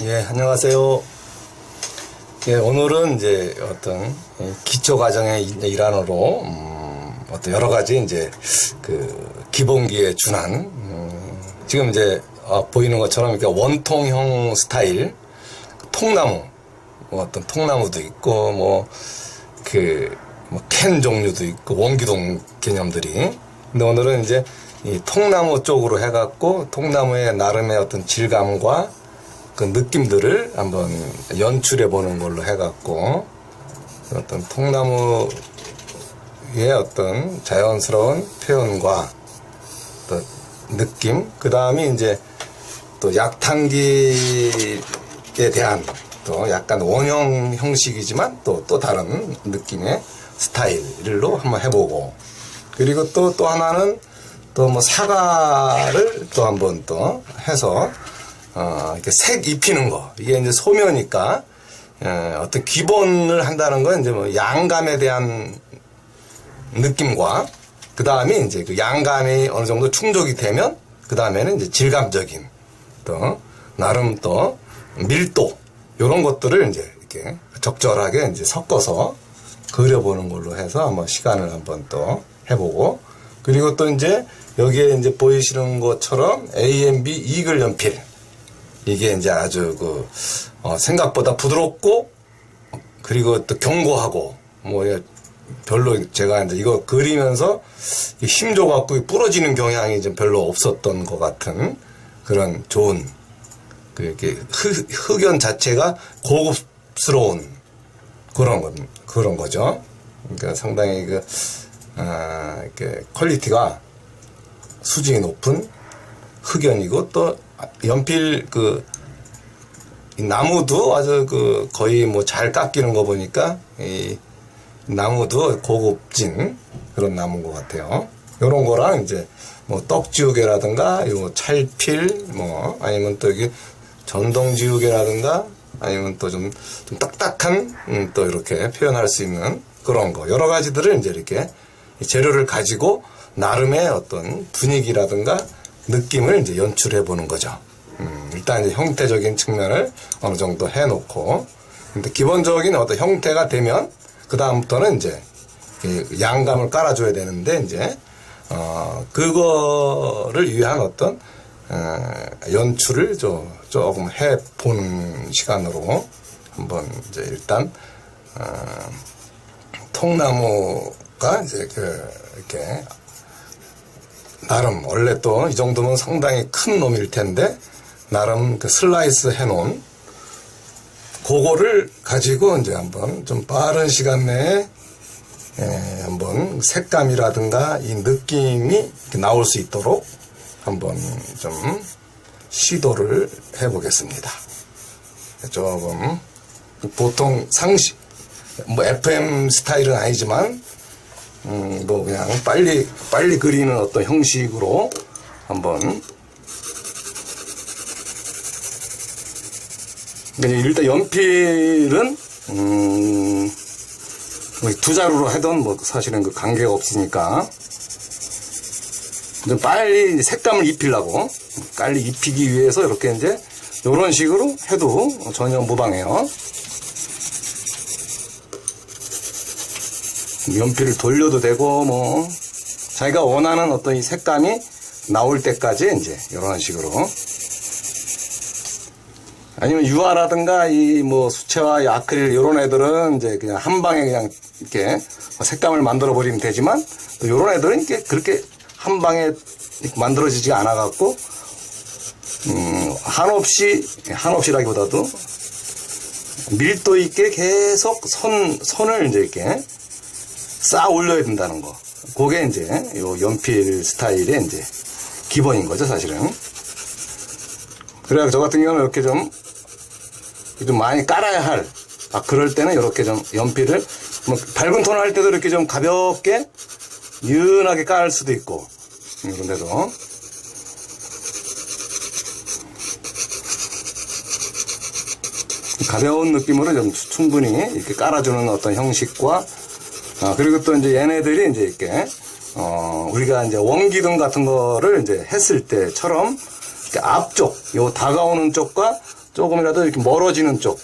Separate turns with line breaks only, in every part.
예, 안녕하세요. 예, 오늘은 이제 어떤 기초 과정의 일환으로 어떤 여러 가지 이제 그 기본기에 준한 지금 이제 보이는 것처럼 이렇게 원통형 스타일 통나무 어떤 통나무도 있고 뭐 캔 종류도 있고 원기둥 개념들이. 근데 오늘은 이제 이 통나무 쪽으로 해갖고 통나무의 나름의 어떤 질감과 그 느낌들을 한번 연출해 보는 걸로 해갖고 어떤 통나무의 어떤 자연스러운 표현과 또 느낌, 그 다음에 이제 또 약탕기에 대한 또 약간 원형 형식이지만 또 다른 느낌의 스타일로 한번 해보고, 그리고 또 하나는 또 뭐 사과를 또 한번 또 해서 이렇게 색 입히는 거. 이게 이제 소묘니까 어떤 기본을 한다는 건 이제 뭐 양감에 대한 느낌과 그 다음에 이제 그 양감이 어느 정도 충족이 되면 그 다음에는 이제 질감적인 또 나름 또 밀도 이런 것들을 이제 이렇게 적절하게 이제 섞어서 그려보는 걸로 해서 한번 시간을 한번 또 해보고, 그리고 또 이제 여기에 이제 보이시는 것처럼 AMB 이글 연필, 이게 이제 아주 생각보다 부드럽고 그리고 또 견고하고 별로 제가 이제 이거 그리면서 힘 줘갖고 부러지는 경향이 좀 별로 없었던 것 같은 그런 좋은 이렇게 흑연 자체가 고급스러운 그런 거죠. 그러니까 상당히 이렇게 퀄리티가 수준이 높은 흑연이고, 또 연필 이 나무도 아주 거의 뭐 잘 깎이는 거 보니까 이 나무도 고급진 그런 나무인 것 같아요. 요런 거랑 이제 뭐 떡지우개라든가 요 찰필 아니면 또 여기 전동지우개라든가 아니면 또 좀 딱딱한 또 이렇게 표현할 수 있는 그런 거 여러 가지들을 이제 이렇게 재료를 가지고 나름의 어떤 분위기라든가 느낌을 이제 연출해 보는 거죠. 일단 이제 형태적인 측면을 어느 정도 해놓고, 근데 기본적인 어떤 형태가 되면 그 다음부터는 이제 양감을 깔아줘야 되는데 이제 그거를 위한 어떤 연출을 조금 해보는 시간으로 한번 이제 일단 통나무가 이제 이렇게 나름 원래 또 이 정도면 상당히 큰 놈일 텐데 나름 슬라이스 해놓은 그거를 가지고 이제 한번 좀 빠른 시간 내에 한번 색감이라든가 이 느낌이 이렇게 나올 수 있도록 한번 좀 시도를 해보겠습니다. 조금 보통 상식 FM 스타일은 아니지만 그냥 빨리 그리는 어떤 형식으로 한번. 일단 연필은 두 자루로 해도 사실은 관계가 없으니까 빨리 색감을 입히려고 빨리 입히기 위해서 이렇게 이제 이런 식으로 해도 전혀 무방해요. 연필을 돌려도 되고 자기가 원하는 어떤 이 색감이 나올 때까지 이제 이런 식으로, 아니면 유화라든가 수채화, 이 아크릴 이런 애들은 이제 그냥 한 방에 그냥 이렇게 색감을 만들어 버리면 되지만, 또 이런 애들은 이렇게 그렇게 한 방에 만들어지지가 않아 갖고 한없이라기보다도 밀도 있게 계속 선을 이제 이렇게 쌓아 올려야 된다는 거. 그게 이제 요 연필 스타일의 이제 기본인 거죠, 사실은. 그래야 저 같은 경우는 이렇게 좀 많이 깔아야 할, 그럴 때는 이렇게 좀 연필을 밝은 톤을 할 때도 이렇게 좀 가볍게 유연하게 깔 수도 있고, 그런데도 가벼운 느낌으로 좀 충분히 이렇게 깔아주는 어떤 형식과, 그리고 또 이제 얘네들이 이제 이렇게 우리가 이제 원기둥 같은 거를 이제 했을 때처럼 앞쪽, 요 다가오는 쪽과 조금이라도 이렇게 멀어지는 쪽,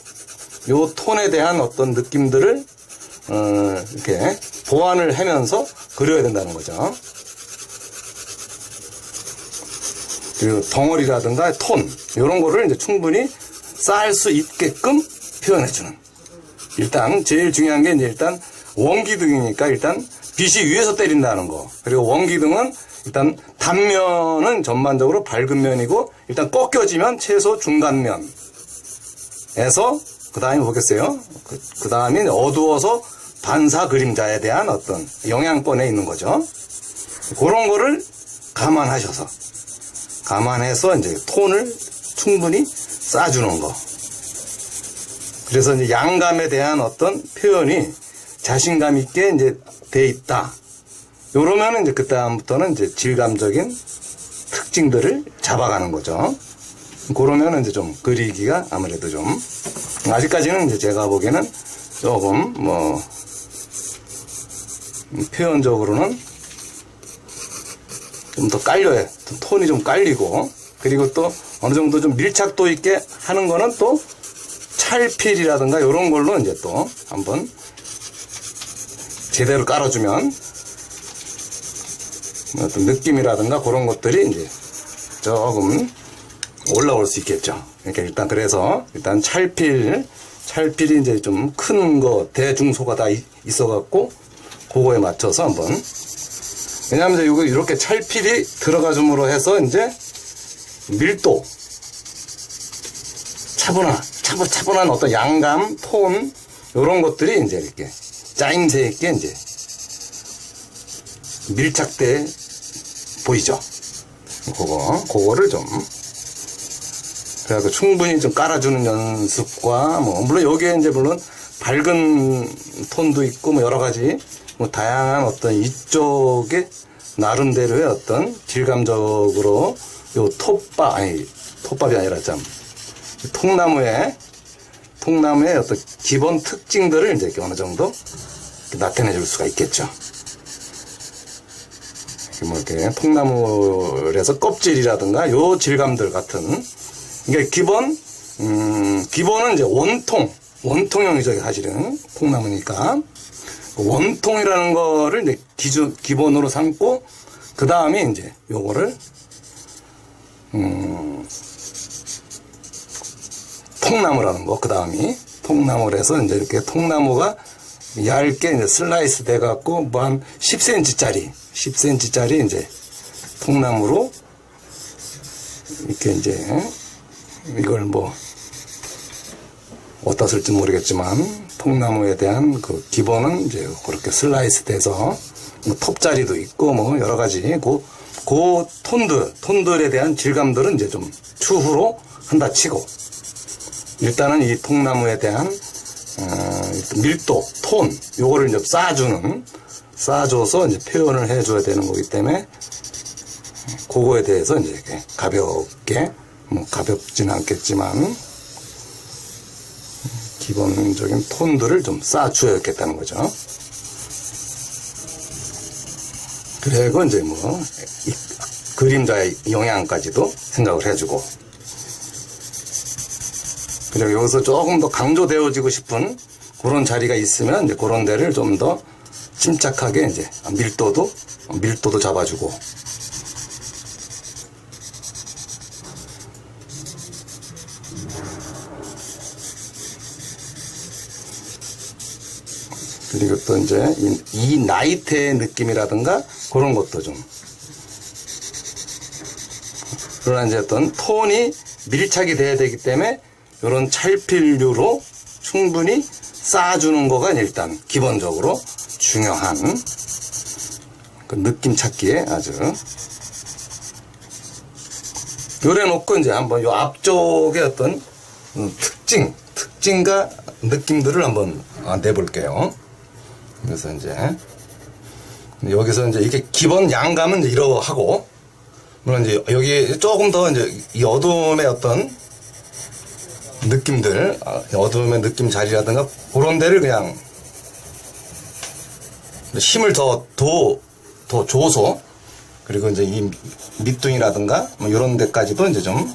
요 톤에 대한 어떤 느낌들을 이렇게 보완을 하면서 그려야 된다는 거죠. 그리고 덩어리라든가 톤 이런 거를 이제 충분히 쌓을 수 있게끔 표현해주는. 일단 제일 중요한 게 이제 일단 원기둥이니까 일단 빛이 위에서 때린다는 거. 그리고 원기둥은 일단 단면은 전반적으로 밝은 면이고 일단 꺾여지면 최소 중간면에서 그 다음에 보겠어요. 그 다음에 어두워서 반사 그림자에 대한 어떤 영향권에 있는 거죠. 그런 거를 감안해서 이제 톤을 충분히 쌓아주는 거. 그래서 이제 양감에 대한 어떤 표현이 자신감 있게 이제 돼 있다. 요러면은 이제 그다음부터는 이제 질감적인 특징들을 잡아가는 거죠. 그러면은 이제 좀 그리기가 아무래도 좀 아직까지는 이제 제가 보기에는 조금 뭐 표현적으로는 좀 더 깔려요. 톤이 좀 깔리고 그리고 또 어느 정도 좀 밀착도 있게 하는 거는 또 찰필이라든가 이런 걸로 이제 또 한번 제대로 깔아주면 어떤 느낌이라든가 그런 것들이 이제 조금 올라올 수 있겠죠. 그러니까 일단 그래서 일단 찰필이 이제 좀 큰 거 대중소가 다 있어갖고 그거에 맞춰서 한번 왜냐하면 이거 이렇게 찰필이 들어가줌으로 해서 이제 밀도 차분한 어떤 양감, 톤 이런 것들이 이제 이렇게 짜임새 있게 이제 밀착돼 보이죠. 그거를 좀 그래서 충분히 좀 깔아주는 연습과 뭐 물론 여기에 이제 물론 밝은 톤도 있고 뭐 여러 가지 뭐 다양한 어떤 이쪽에 나름대로의 어떤 질감적으로 요 톱밥이 아니라 참 통나무의 어떤 기본 특징들을 이제 어느 정도 나타내 줄 수가 있겠죠. 뭐 이렇게 통나무에서 껍질이라든가 요 질감들 같은 이게 기본은 이제 원통형이죠. 사실은 통나무니까 원통이라는 거를 이제 기본으로 삼고 그 다음에 이제 요거를 통나무라는 거, 그 다음이 통나무를 해서 이제 이렇게 통나무가 얇게 이제 슬라이스 돼갖고 뭐 한 10cm짜리 이제 통나무로 이렇게 이제 이걸 뭐 어디다 쓸지 모르겠지만 통나무에 대한 그 기본은 이제 그렇게 슬라이스 돼서 뭐 톱자리도 있고 뭐 여러 가지 그 톤들에 대한 질감들은 이제 좀 추후로 한다 치고 일단은 이 통나무에 대한 밀도, 톤 요거를 이제 쌓아줘서 이제 표현을 해줘야 되는 거기 때문에 그거에 대해서 이제 이렇게 가볍게 뭐 가볍지는 않겠지만 기본적인 톤들을 좀 쌓아줘야겠다는 거죠. 그리고 이제 뭐 이 그림자의 영향까지도 생각을 해주고 그리고 여기서 조금 더 강조되어지고 싶은 그런 자리가 있으면 이제 그런 데를 좀 더 침착하게 이제 밀도도 잡아주고 그리고 또 이제 이 나이테의 느낌이라든가 그런 것도 좀 그러나 이제 어떤 톤이 밀착이 돼야 되기 때문에 이런 찰필류로 충분히 쌓아주는 거가 일단 기본적으로 중요한 그 느낌 찾기에 아주 요래 놓고 이제 한번 요 앞쪽의 어떤 특징과 느낌들을 한번 내볼게요. 그래서 이제 여기서 이제 이렇게 기본 양감은 이제 이러하고 물론 이제 여기 조금 더 이제 이 어둠의 어떤 느낌들, 어둠의 느낌 자리라든가 그런 데를 그냥 힘을 더 줘서 그리고 이제 이 밑둥이라든가 뭐 이런 데까지도 이제 좀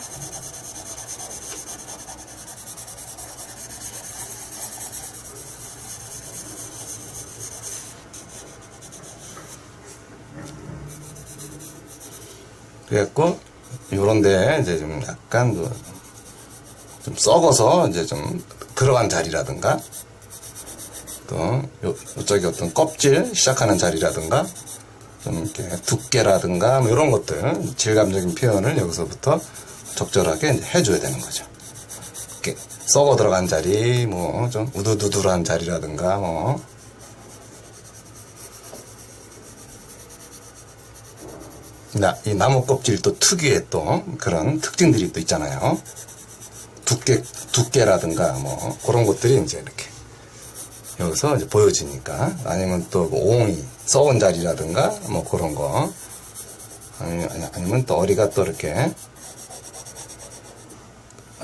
그래갖고 요런데 이제 좀 약간 좀 썩어서 이제 좀 들어간 자리라든가 또 요쪽에 어떤 껍질 시작하는 자리라든가 좀 이렇게 두께라든가 뭐 이런 것들 질감적인 표현을 여기서부터 적절하게 이제 해줘야 되는 거죠. 이렇게 썩어 들어간 자리, 뭐 좀 우두두두한 자리라든가 뭐 이 나무 껍질도 특유의 또 그런 특징들이 또 있잖아요. 두께라든가 뭐 그런 것들이 이제 이렇게 여기서 이제 보여지니까 아니면 또 옹이 썩은 자리라든가 뭐 그런 거 아니면 또 어리가 또 이렇게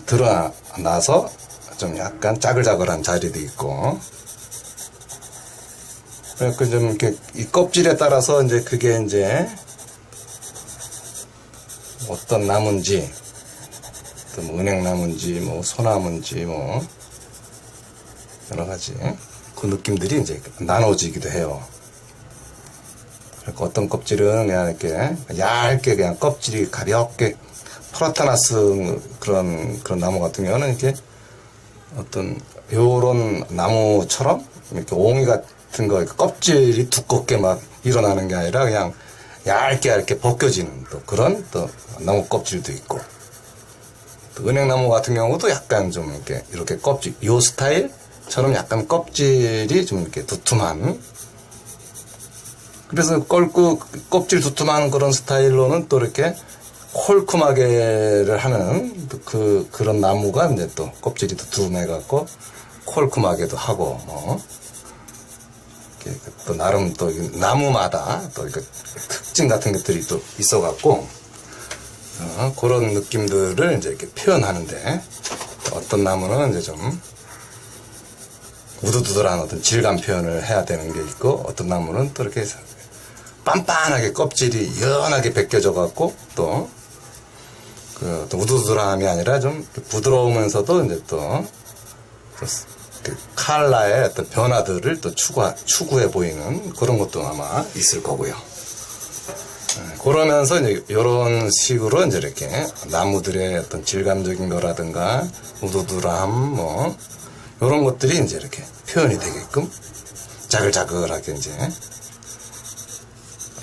드러나서 좀 약간 짜글짜글한 자리도 있고 그래서 좀 이렇게 이 껍질에 따라서 이제 그게 이제 어떤 나무인지 또 뭐 은행나무인지 뭐 소나무인지 뭐 여러 가지 그 느낌들이 이제 나눠지기도 해요. 그러니까 어떤 껍질은 그냥 이렇게 얇게 그냥 껍질이 가볍게 프라타나스 그런 나무 같은 경우는 이렇게 어떤 요런 나무처럼 이렇게 옹이 같은 거 껍질이 두껍게 막 일어나는 게 아니라 그냥 얇게 벗겨지는 또 그런 또 나무 껍질도 있고 또 은행나무 같은 경우도 약간 좀 이렇게 껍질 요 스타일처럼 약간 껍질이 좀 이렇게 두툼한 그래서 껍질 두툼한 그런 스타일로는 또 이렇게 콜크마게를 하는 그런 나무가 이제 또 껍질이 두툼해 갖고 콜크마게도 하고 뭐 또 나름 또 나무마다 또 특징 같은 것들이 또 있어 갖고 그런 느낌들을 이제 이렇게 표현하는데 어떤 나무는 이제 좀 우두두들한 어떤 질감 표현을 해야 되는 게 있고 어떤 나무는 또 이렇게 빤빤하게 껍질이 연하게 벗겨져 갖고 또 우두두들함이 아니라 좀 부드러우면서도 이제 또 칼라의 어떤 변화들을 또 추구해 보이는 그런 것도 아마 있을 거고요. 그러면서 이제 이런 식으로 이제 이렇게 나무들의 어떤 질감적인 거라든가 우두두람 뭐 이런 것들이 이제 이렇게 표현이 되게끔 자글자글하게 이제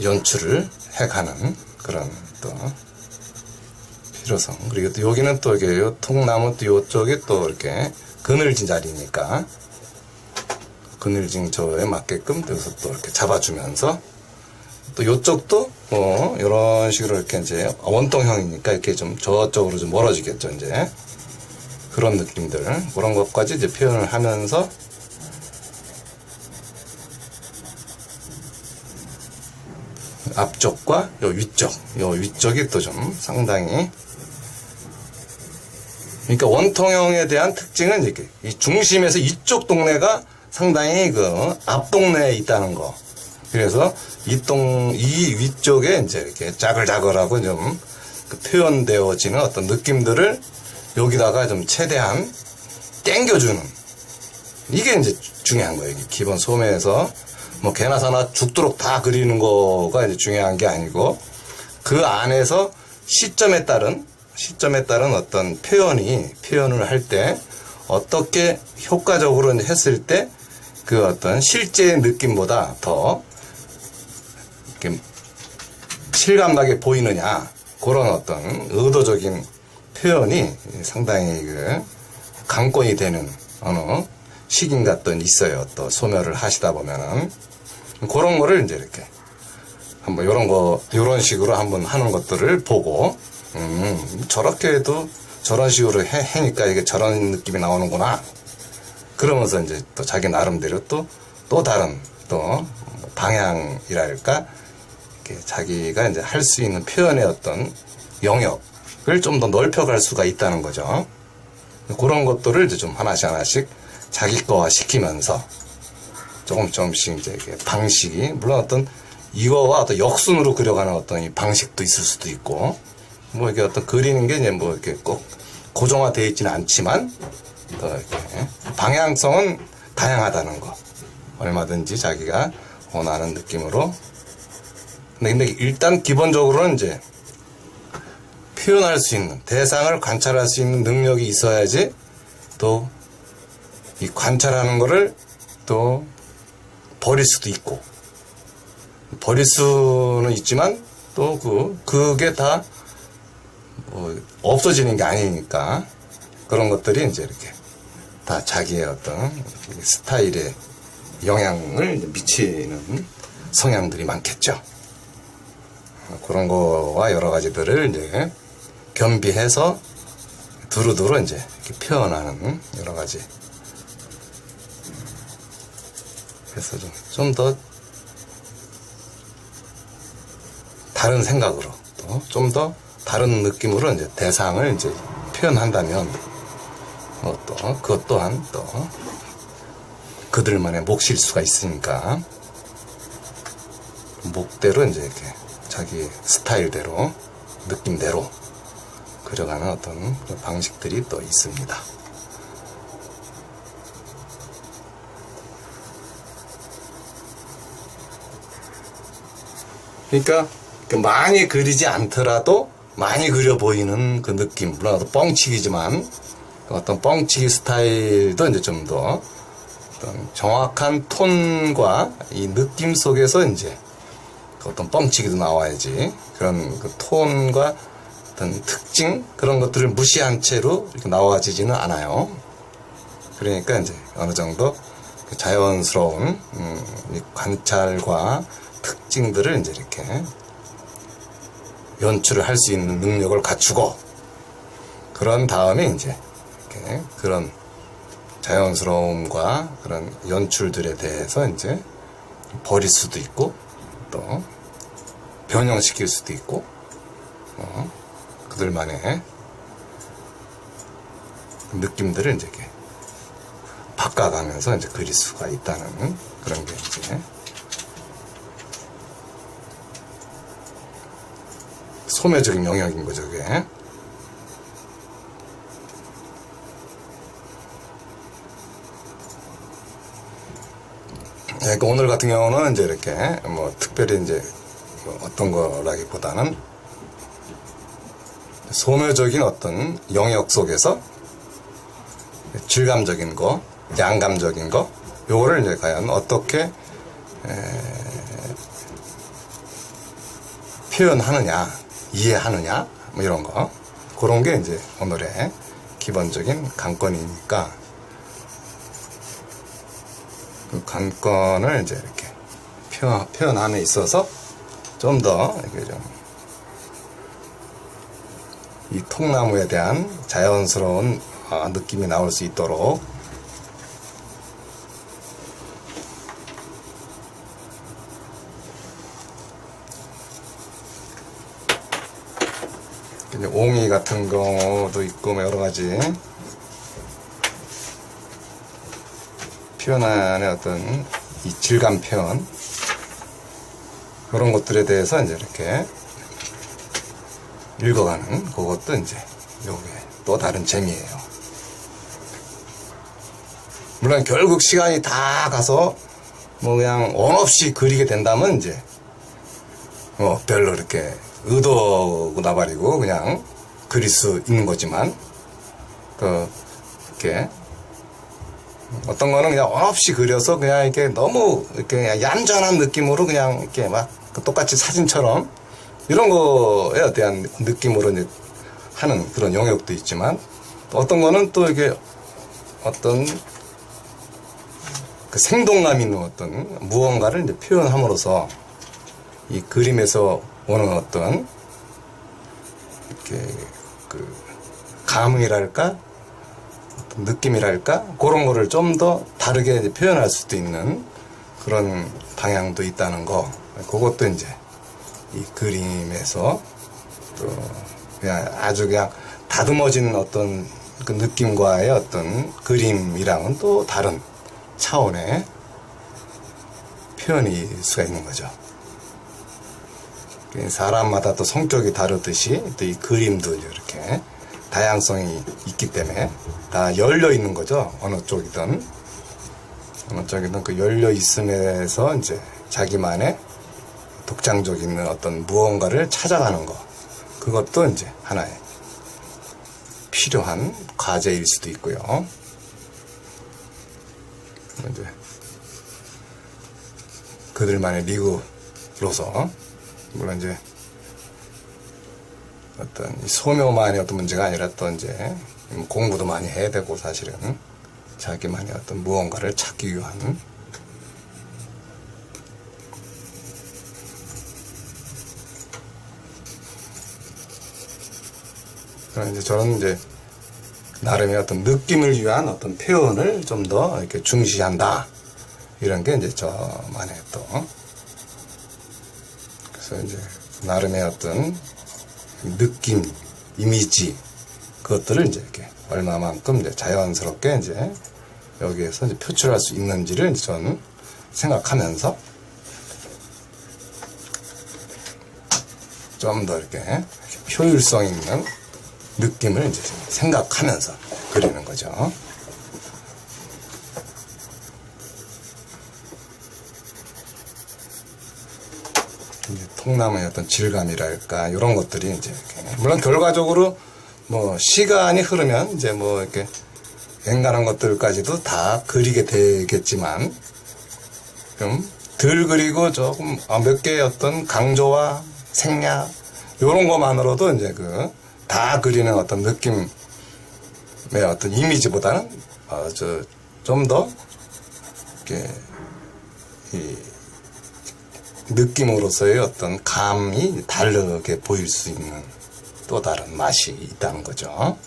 연출을 해가는 그런 또 필요성. 그리고 또 여기는 또 이게 요 통나무 또 요쪽에 또 이렇게 그늘진 자리니까 그늘진 저에 맞게끔 여기서 또 이렇게 잡아주면서 또 요쪽도 뭐 이런 식으로 이렇게 이제 원통형이니까 이렇게 좀 저쪽으로 좀 멀어지겠죠. 이제 그런 느낌들 그런 것까지 이제 표현을 하면서 앞쪽과 요 위쪽이 또 좀 상당히 그러니까 원통형에 대한 특징은 이렇게 이 중심에서 이쪽 동네가 상당히 그 앞동네에 있다는 거. 그래서 이 위쪽에 이제 이렇게 짜글짜글하고 좀 그 표현되어지는 어떤 느낌들을 여기다가 좀 최대한 땡겨주는 이게 이제 중요한 거예요. 기본 소매에서 뭐 개나 사나 죽도록 다 그리는 거가 이제 중요한 게 아니고 그 안에서 시점에 따른 어떤 표현을 할 때 어떻게 효과적으로 했을 때 그 어떤 실제 느낌보다 더 이렇게 실감나게 보이느냐 그런 어떤 의도적인 표현이 상당히 그 강권이 되는 어느 시기가 또 있어요. 또 소멸을 하시다 보면은 그런 거를 이제 이렇게 한번 요런 식으로 한번 하는 것들을 보고 저렇게 해도 저런 식으로 해니까 이게 저런 느낌이 나오는구나. 그러면서 이제 또 자기 나름대로 또 다른 또 방향이랄까 이렇게 자기가 이제 할 수 있는 표현의 어떤 영역을 좀 더 넓혀갈 수가 있다는 거죠. 그런 것들을 이제 좀 하나씩 자기 거화 시키면서 조금씩 이제 방식이 물론 어떤 이거와 또 역순으로 그려가는 어떤 이 방식도 있을 수도 있고, 뭐 이게 어떤 그리는 게 이제 뭐 이렇게 꼭 고정화되어 있지는 않지만, 또 이렇게 방향성은 다양하다는 거. 얼마든지 자기가 원하는 느낌으로. 근데 일단 기본적으로는 이제 표현할 수 있는, 대상을 관찰할 수 있는 능력이 있어야지 또 이 관찰하는 거를 또 버릴 수도 있고, 버릴 수는 있지만 또 그게 다 뭐 없어지는 게 아니니까, 그런 것들이 이제 이렇게 다 자기의 어떤 스타일에 영향을 미치는 성향들이 많겠죠. 그런 거와 여러 가지들을 이제 겸비해서 두루두루 이제 이렇게 표현하는 여러 가지. 그래서 좀 더 다른 생각으로, 또 좀 더 다른 느낌으로 이제 대상을 이제 표현한다면, 또 그것 또한 또 그들만의 몫일 수가 있으니까, 몫대로 이제 이렇게 자기 스타일대로, 느낌대로 그려가는 어떤 방식들이 또 있습니다. 그러니까 많이 그리지 않더라도 많이 그려 보이는 그 느낌, 물론 뻥치기지만 어떤 뻥치기 스타일도 이제 좀 더 어떤 정확한 톤과 이 느낌 속에서 이제 어떤 뻥치기도 나와야지, 그런 그 톤과 어떤 특징, 그런 것들을 무시한 채로 이렇게 나와지지는 않아요. 그러니까 이제 어느 정도 자연스러운 이 관찰과 특징들을 이제 이렇게 연출을 할 수 있는 능력을 갖추고, 그런 다음에 이제 이렇게 그런 자연스러움과 그런 연출들에 대해서 이제 버릴 수도 있고, 또 변형시킬 수도 있고, 그들만의 느낌들을 이제 이렇게 바꿔가면서 이제 그릴 수가 있다는 그런 게 이제 소묘적인 영역인 거죠, 그게. 그러니까 오늘 같은 경우는 이제 이렇게 뭐 특별히 이제 어떤 거라기보다는 소묘적인 어떤 영역 속에서 질감적인 거, 양감적인 거, 요거를 이제 과연 어떻게 표현하느냐, 이해하느냐, 뭐 이런 거, 그런 게 이제 오늘의 기본적인 관건이니까, 그 관건을 이제 이렇게 표현함에 있어서 좀 더 이렇게 좀 이 통나무에 대한 자연스러운 느낌이 나올 수 있도록 옹이 같은 경우도 있고, 뭐 여러 가지 표현안의 어떤 이 질감 표현, 그런 것들에 대해서 이제 이렇게 읽어가는 그것도 이제 요게 또 다른 재미예요. 물론 결국 시간이 다 가서 뭐 그냥 원 없이 그리게 된다면 이제 뭐 별로 이렇게 의도고 나발이고 그냥 그릴 수 있는 거지만, 그 이렇게 어떤 거는 그냥 원 없이 그려서 그냥 이렇게 너무 이렇게 그냥 얌전한 느낌으로 그냥 이렇게 막 똑같이 사진처럼 이런 거에 대한 느낌으로 이제 하는 그런 영역도 있지만, 어떤 거는 또 이게 어떤 그 생동감 있는 어떤 무언가를 이제 표현함으로써 이 그림에서 오는 어떤 이렇게 그 감흥이랄까, 어떤 느낌이랄까, 그런 거를 좀 더 다르게 이제 표현할 수도 있는 그런 방향도 있다는 거, 그것도 이제 이 그림에서 또 그냥 아주 그냥 다듬어진 어떤 그 느낌과의 어떤 그림이랑은 또 다른 차원의 표현일 수가 있는 거죠. 사람마다 또 성격이 다르듯이 또 이 그림도 이렇게 다양성이 있기 때문에 다 열려 있는 거죠. 어느 쪽이든 그 열려 있음에서 이제 자기만의 독창적인 어떤 무언가를 찾아가는 거, 그것도 이제 하나의 필요한 과제일 수도 있고요. 이제 그들만의 리그로서 물론 이제 어떤 소묘만의 어떤 문제가 아니라 또 이제 공부도 많이 해야 되고, 사실은 자기만의 어떤 무언가를 찾기 위한 그런 이제 저는 이제 나름의 어떤 느낌을 위한 어떤 표현을 좀 더 이렇게 중시한다, 이런 게 이제 저만의 또 그래서 이제 나름의 어떤 느낌, 이미지, 그것들을 이제 이렇게 얼마만큼 이제 자연스럽게 이제 여기에서 이제 표출할 수 있는지를 이제 저는 생각하면서 좀 더 이렇게 효율성 있는 느낌을 이제 생각하면서 그리는 거죠. 통나무의 어떤 질감이랄까, 이런 것들이 이제 이렇게 물론 결과적으로 뭐 시간이 흐르면 이제 뭐 이렇게 앵간한 것들까지도 다 그리게 되겠지만, 좀 덜 그리고 조금 몇 개의 어떤 강조와 생략, 이런 것만으로도 이제 그 다 그리는 어떤 느낌의 어떤 이미지보다는 좀 더 이렇게 이 느낌으로서의 어떤 감이 다르게 보일 수 있는 또 다른 맛이 있다는 거죠.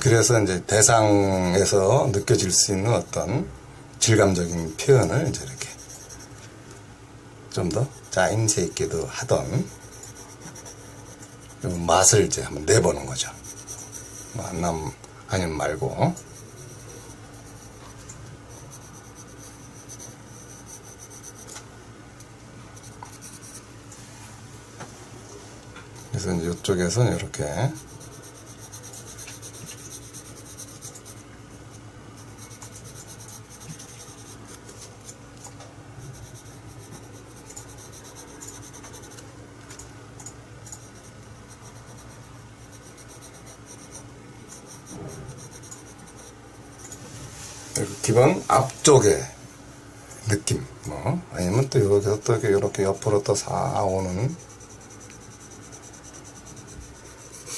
그래서 이제 대상에서 느껴질 수 있는 어떤 질감적인 표현을 이제 이렇게 좀 더 짜임새 있게도 하던 맛을 이제 한번 내보는 거죠. 아니면 말고. 그래서 이제 이쪽에서는 이렇게 기본 앞쪽의 느낌, 뭐 아니면 또 여기서 또 이렇게 옆으로 또 사 오는,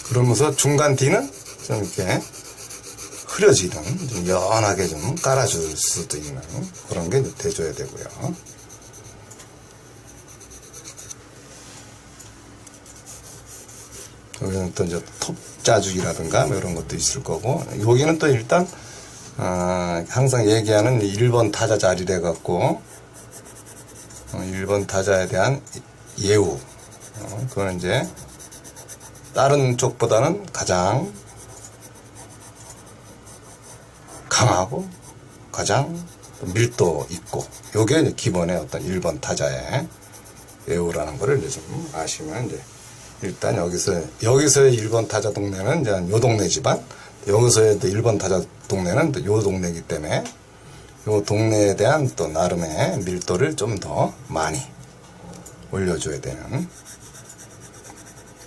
그러면서 중간 뒤는 좀 이렇게 흐려지는, 좀 연하게 좀 깔아줄 수도 있는 그런 게 이제 돼줘야 되고요. 여기는 또 이제 톱자죽이라든가 뭐 이런 것도 있을 거고, 여기는 또 일단 항상 얘기하는 1번 타자 자리래 갖고 1번 타자에 대한 예우, 그거는 이제 다른 쪽보다는 가장 강하고 가장 밀도 있고, 요게 이제 기본의 어떤 1번 타자의 예우라는 거를 이제 좀 아시면, 이제 일단 여기서의 1번 타자 동네는 이제 요 동네지만, 여기서의 또 1번 타자 동네는 또 요 동네이기 때문에 요 동네에 대한 또 나름의 밀도를 좀 더 많이 올려줘야 되는,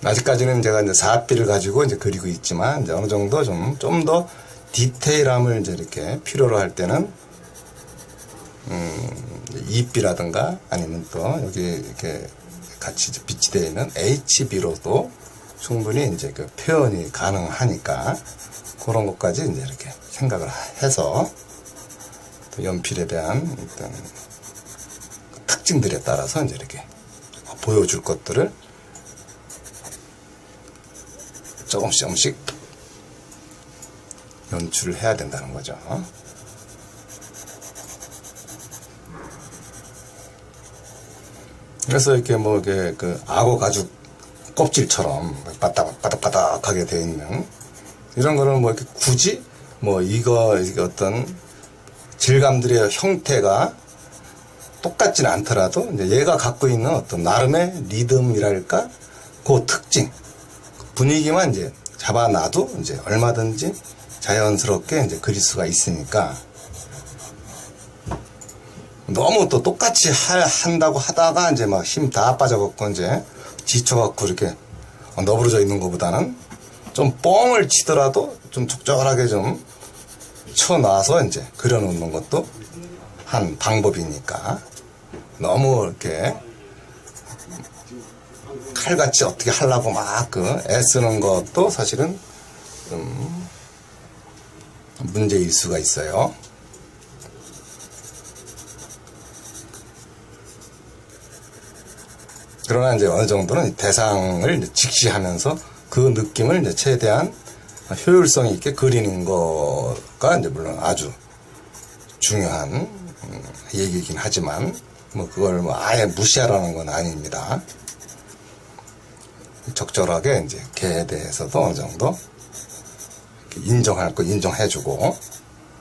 아직까지는 제가 이제 4비를 가지고 이제 그리고 있지만, 이제 어느 정도 좀 더 디테일함을 이제 이렇게 필요로 할 때는 2비라든가 아니면 또 여기 이렇게 같이 빛이 되어 있는 HB로도 충분히 이제 그 표현이 가능하니까, 그런 것까지 이제 이렇게 생각을 해서 또 연필에 대한 일단 특징들에 따라서 이제 이렇게 보여줄 것들을 조금씩 연출을 해야 된다는 거죠. 그래서 이렇게 뭐 이렇게 그 악어 가죽 껍질처럼 바닥바닥하게 되어 있는 이런 거는 뭐 이렇게 굳이 뭐 이거 어떤 질감들의 형태가 똑같지는 않더라도 이제 얘가 갖고 있는 어떤 나름의 리듬이랄까 그 특징 분위기만 이제 잡아놔도 이제 얼마든지 자연스럽게 이제 그릴 수가 있으니까 너무 또 똑같이 한다고 하다가 이제 막 힘 다 빠져갖고 이제 지쳐갖고 이렇게 너부러져 있는 것보다는 좀 뻥을 치더라도 좀 적절하게 좀 쳐놔서 이제 그려놓는 것도 한 방법이니까 너무 이렇게 칼같이 어떻게 하려고 막 애쓰는 것도 사실은 문제일 수가 있어요. 그러나 이제 어느 정도는 대상을 이제 직시하면서 그 느낌을 이제 최대한 효율성 있게 그리는 거가 이제 물론 아주 중요한 얘기이긴 하지만 뭐 그걸 뭐 아예 무시하라는 건 아닙니다. 적절하게 이제 걔에 대해서도 어느 정도 인정할 거 인정해주고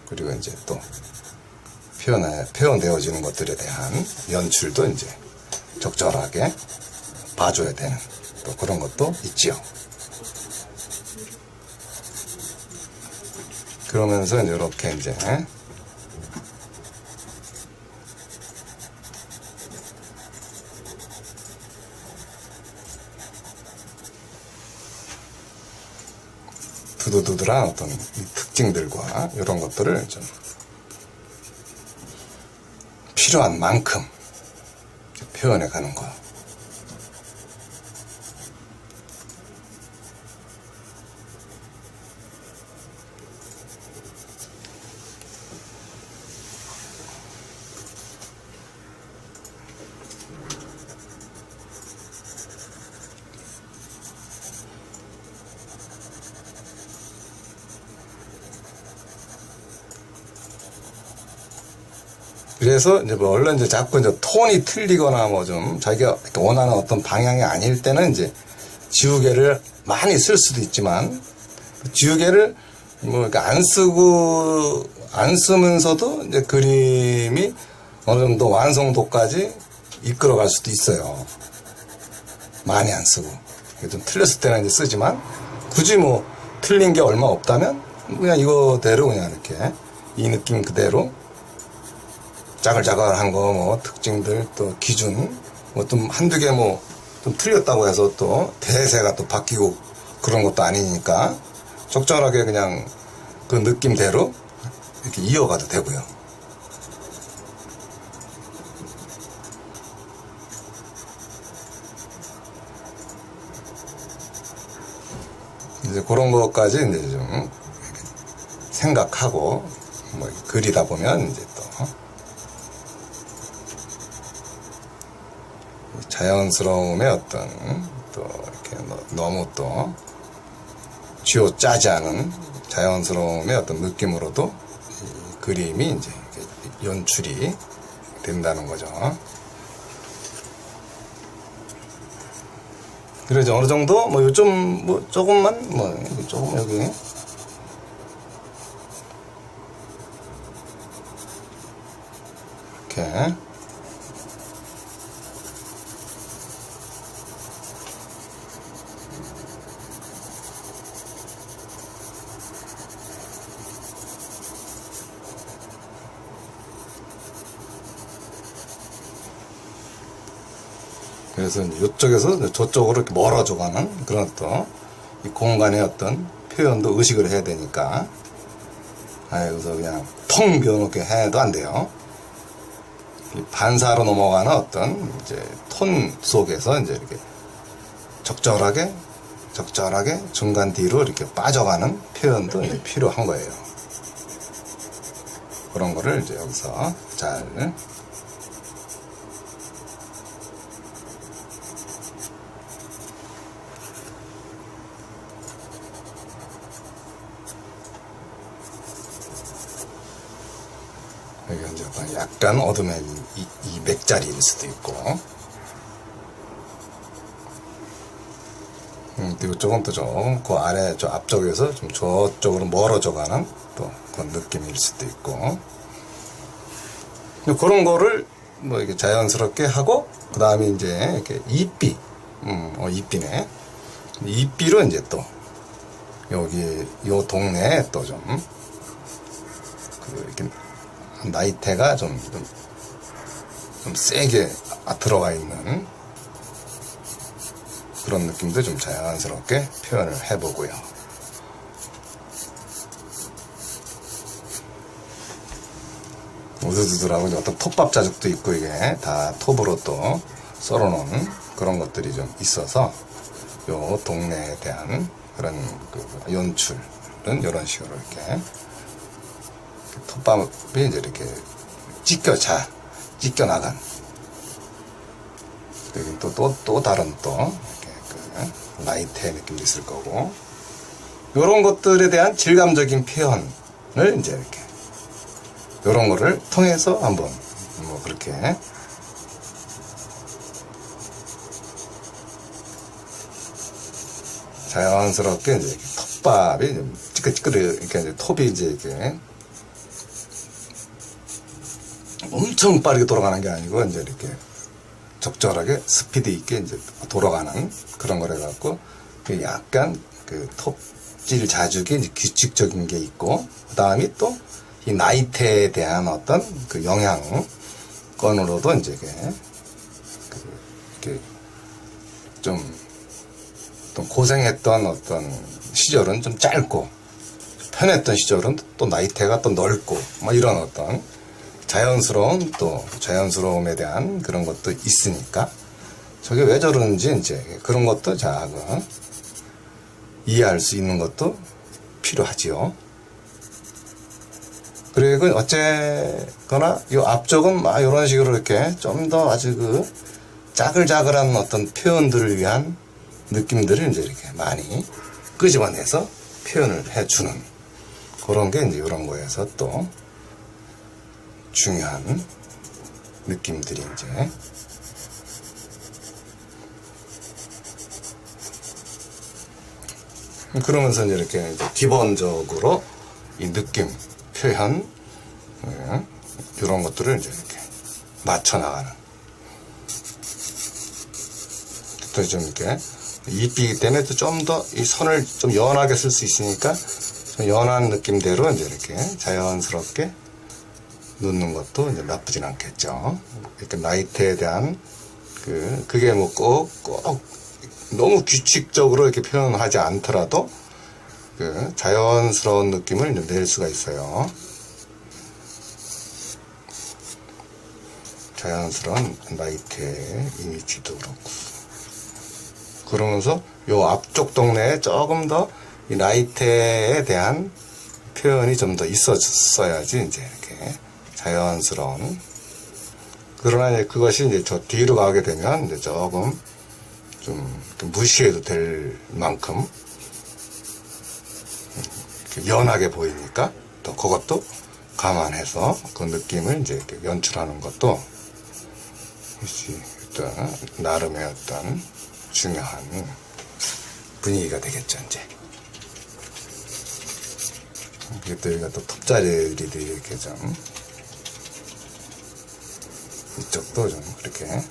그리고 이제 또 표현되어지는 것들에 대한 연출도 이제 적절하게 봐줘야 되는 또 그런 것도 있지요. 그러면서 이제 이렇게 이제 두두두들한 어떤 이 특징들과 이런 것들을 좀 필요한 만큼 표현해 가는 거. 그래서 이제 뭐 원래 이제 자꾸 이제 톤이 틀리거나 뭐 좀 자기가 원하는 어떤 방향이 아닐 때는 이제 지우개를 많이 쓸 수도 있지만 지우개를 뭐 이렇게 안 쓰면서도 이제 그림이 어느 정도 완성도까지 이끌어갈 수도 있어요. 많이 안 쓰고 좀 틀렸을 때는 이제 쓰지만 굳이 뭐 틀린 게 얼마 없다면 그냥 이거대로 그냥 이렇게 이 느낌 그대로. 짜글짜글한 거, 뭐, 특징들, 또, 기준, 뭐, 좀, 한두 개 뭐, 좀 틀렸다고 해서 또, 대세가 또 바뀌고 그런 것도 아니니까, 적절하게 그냥 그 느낌대로 이렇게 이어가도 되고요. 이제 그런 것까지 이제 좀 생각하고, 뭐, 그리다 보면 이제 또, 자연스러움의 어떤 또 이렇게 너무 또 쥐어짜지 않은 자연스러움의 어떤 느낌으로도 이 그림이 이제 연출이 된다는 거죠. 그래서 어느 정도 뭐 요즘 뭐 조금만 뭐 조금 여기 이렇게 그래서 이쪽에서 저쪽으로 이렇게 멀어져 가는 그런 또 이 공간의 어떤 표현도 의식을 해야 되니까 여기서 그냥 텅 비워놓게 해도 안 돼요. 이 반사로 넘어가는 어떤 이제 톤 속에서 이제 이렇게 적절하게 중간 뒤로 이렇게 빠져가는 표현도 이제 필요한 거예요. 그런 거를 이제 여기서 잘 여기 이제 약간 어둠의 이 맥자리일 수도 있고, 이쪽은 또 좀 그 아래 저 앞쪽에서 좀 저쪽으로 멀어져 가는 또 그런 느낌일 수도 있고, 그런 거를 뭐 이렇게 자연스럽게 하고, 그 다음에 이제 이렇게 이삐, 이삐네. 이삐로 이제 또 여기 요 동네에 또 좀 이렇게 나이테가 좀 세게 들어가 있는 그런 느낌도 좀 자연스럽게 표현을 해보고요. 우두두두라고 어떤 톱밥 자죽도 있고, 이게 다 톱으로 또 썰어놓은 그런 것들이 좀 있어서 요 동네에 대한 그런 그 연출은 이런 식으로 이렇게 톱밥이 이제 이렇게 찢겨 나간, 또 다른 또 이렇게 그 나이테의 느낌도 있을 거고, 이런 것들에 대한 질감적인 표현을 이제 이렇게 이런 거를 통해서 한번 뭐 그렇게 자연스럽게 이제 톱밥이 찌끄찌끄 이렇게 이제 톱이 이제 이렇게 엄청 빠르게 돌아가는 게 아니고 이제 이렇게 적절하게 스피드 있게 이제 돌아가는 그런 거래 갖고, 약간 그 톱질 자죽이 이제 규칙적인 게 있고, 그 다음에 또 이 나이테에 대한 어떤 그 영향권으로도 이제 이렇게 좀 고생했던 어떤 시절은 좀 짧고, 편했던 시절은 또 나이테가 또 넓고, 뭐 이런 어떤 자연스러움에 대한 그런 것도 있으니까, 저게 왜 저러는지 이제 그런 것도 이해할 수 있는 것도 필요하지요. 그리고 어쨌거나 이 앞쪽은 막 이런 식으로 이렇게 좀 더 아주 짜글짜글한 어떤 표현들을 위한 느낌들을 이제 이렇게 많이 끄집어내서 표현을 해주는 그런 게 이제 이런 거에서 또 중요한 느낌들이 이제 그러면서 이제 이렇게 이제 기본적으로 이 느낌, 표현, 이런 것들을 이제 이렇게 맞춰 나가는. 또 좀 이렇게 이삐기 때문에 또 좀 더 이 선을 좀 연하게 쓸 수 있으니까 좀 연한 느낌대로 이제 이렇게 자연스럽게 놓는 것도 이제 나쁘진 않겠죠. 이렇게 나이테에 대한 그게 뭐 꼭 너무 규칙적으로 이렇게 표현하지 않더라도 자연스러운 느낌을 이제 낼 수가 있어요. 자연스러운 나이테의 이미지도 그렇고. 그러면서 요 앞쪽 동네에 조금 더 이 나이테에 대한 표현이 좀 더 있었어야지 이제 이렇게 자연스러운. 그러나 이제 그것이 이제 저 뒤로 가게 되면 이제 조금 좀 무시해도 될 만큼 연하게 보이니까 또 그것도 감안해서 그 느낌을 이제 이렇게 연출하는 것도 어떤 나름의 어떤 중요한 분위기가 되겠죠. 이제 이게 또 여기가 또 톱자리들이 이렇게 좀 이쪽도 좀 그렇게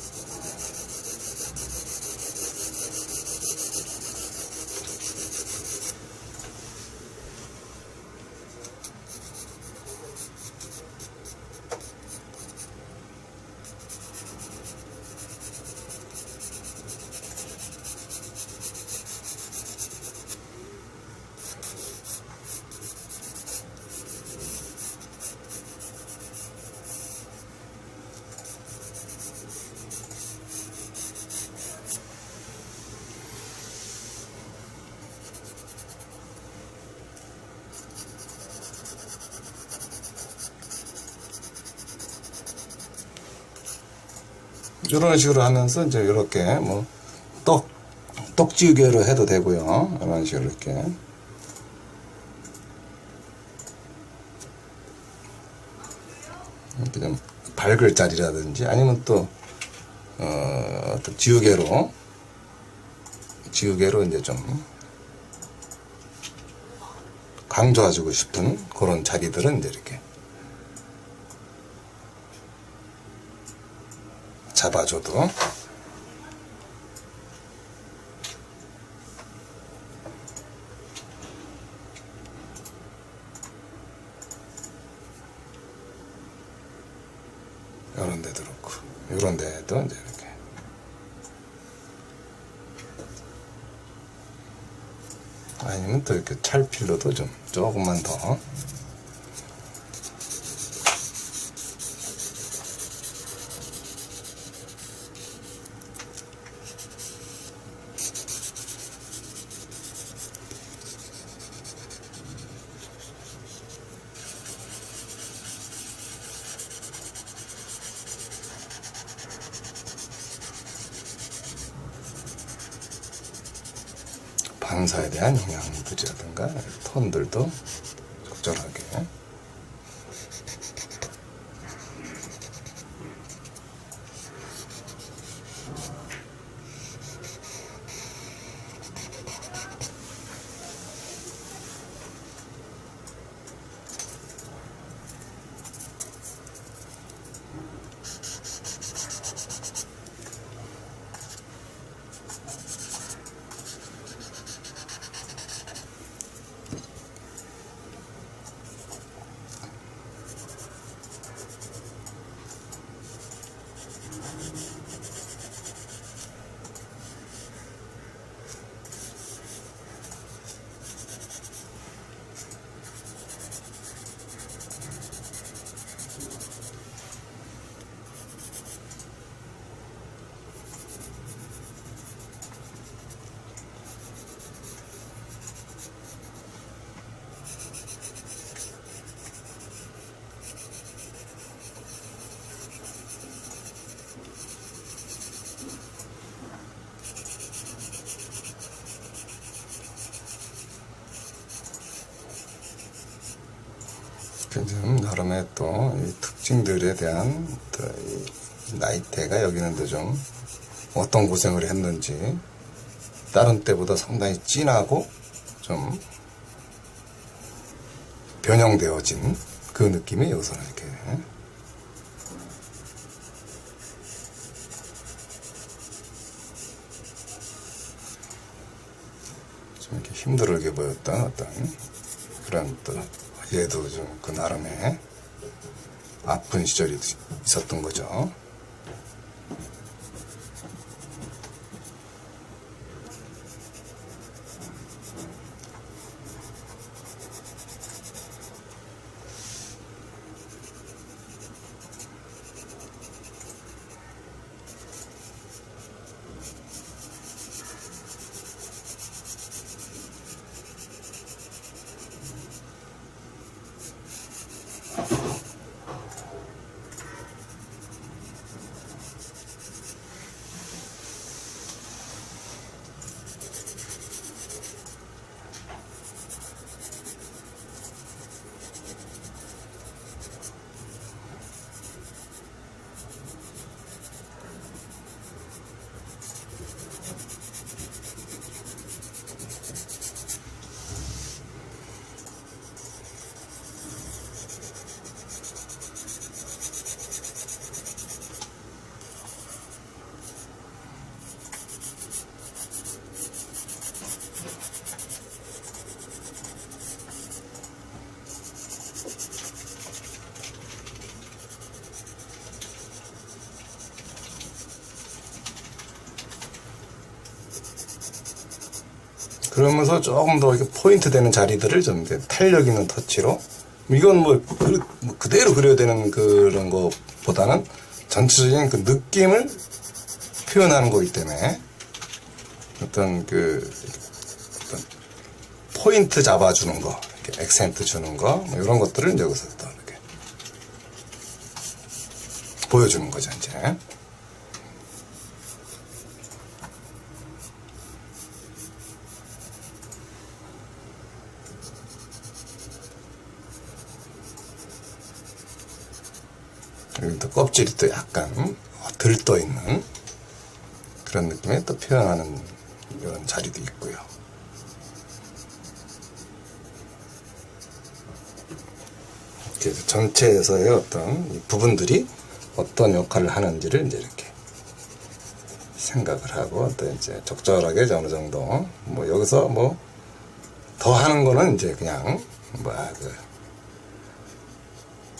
이런 식으로 하면서 이제 이렇게 뭐 떡지우개로 해도 되고요. 이런 식으로 이렇게 좀 밝을 자리라든지 아니면 또 어떤 지우개로 이제 좀 강조해주고 싶은 그런 자리들은 이제 이렇게 잡아줘도. 요런 데도 그렇고, 요런 데도 이제 이렇게. 아니면 또 이렇게 찰필로도 좀 조금만 더. 방사에 대한 영양분이라든가 톤들도 적절하게. 좀 나름의 또 이 특징들에 대한 또 이 나이대가 여기는 또 좀 어떤 고생을 했는지 다른 때보다 상당히 진하고 좀 변형되어진 그 느낌이 여기서는 이렇게 좀 이렇게 힘들게 보였던 어떤 그런 또 얘도 좀 그 나름의 아픈 시절이 있었던 거죠. 그러면서 조금 더 이렇게 포인트 되는 자리들을 좀 이제 탄력 있는 터치로, 이건 뭐 그대로 그려야 되는 그런 것보다는 전체적인 그 느낌을 표현하는 거기 때문에 어떤 어떤 포인트 잡아주는 거, 이렇게 액센트 주는 거, 뭐 이런 것들을 여기서 또 이렇게 보여주는 거죠, 이제. 그리고 또 껍질이 또 약간 들떠 있는 그런 느낌에 또 표현하는 이런 자리도 있고요. 그래서 전체에서의 어떤 이 부분들이 어떤 역할을 하는지를 이제 이렇게 생각을 하고 또 이제 적절하게 어느 정도 뭐 여기서 뭐 더 하는 거는 이제 그냥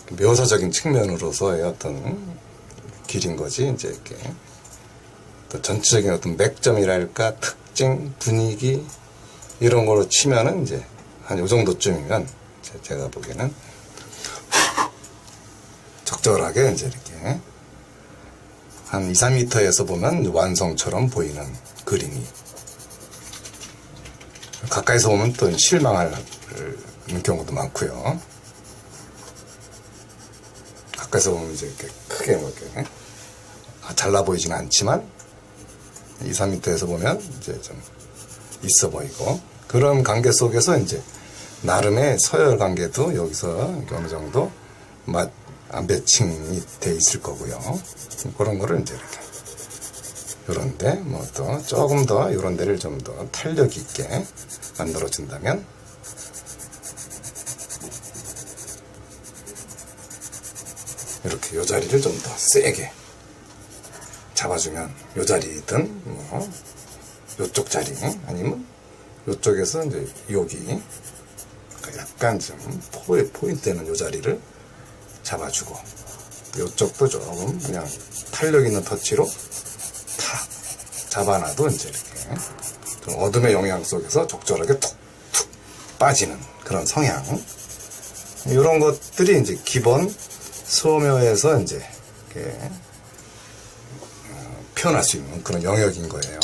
묘사적인 측면으로서의 어떤 길인 거지. 이제 이렇게 또 전체적인 어떤 맥점이랄까 특징 분위기 이런 걸로 치면은 이제 한 요 정도쯤이면 제가 보기에는 적절하게 이제 이렇게 한 2, 3m에서 보면 완성처럼 보이는 그림이, 가까이서 보면 또 실망할 경우도 많고요. 가까이서 보면 이제 이렇게 크게 뭐 이렇게 잘나 보이지는 않지만 2, 3m에서 보면 이제 좀 있어 보이고, 그런 관계 속에서 나름의 서열 관계도 여기서 어느 정도 매칭이 돼 있을 거고요. 그런 거를 이제 이렇게 요런데 뭐 또 조금 더 요런 데를 좀 더 탄력 있게 만들어 준다면 이렇게 요 자리를 좀 더 세게 잡아주면, 요 자리든 뭐 요쪽 자리 아니면 요쪽에서 이제 여기 약간 좀 포인트 되는 요 자리를 잡아주고, 요쪽도 조금 그냥 탄력 있는 터치로 탁 잡아놔도 이제 이렇게 좀 어둠의 영향 속에서 적절하게 툭툭 빠지는 그런 성향, 이런 것들이 이제 기본 소묘에서 이제 이렇게 표현할 수 있는 그런 영역인 거예요.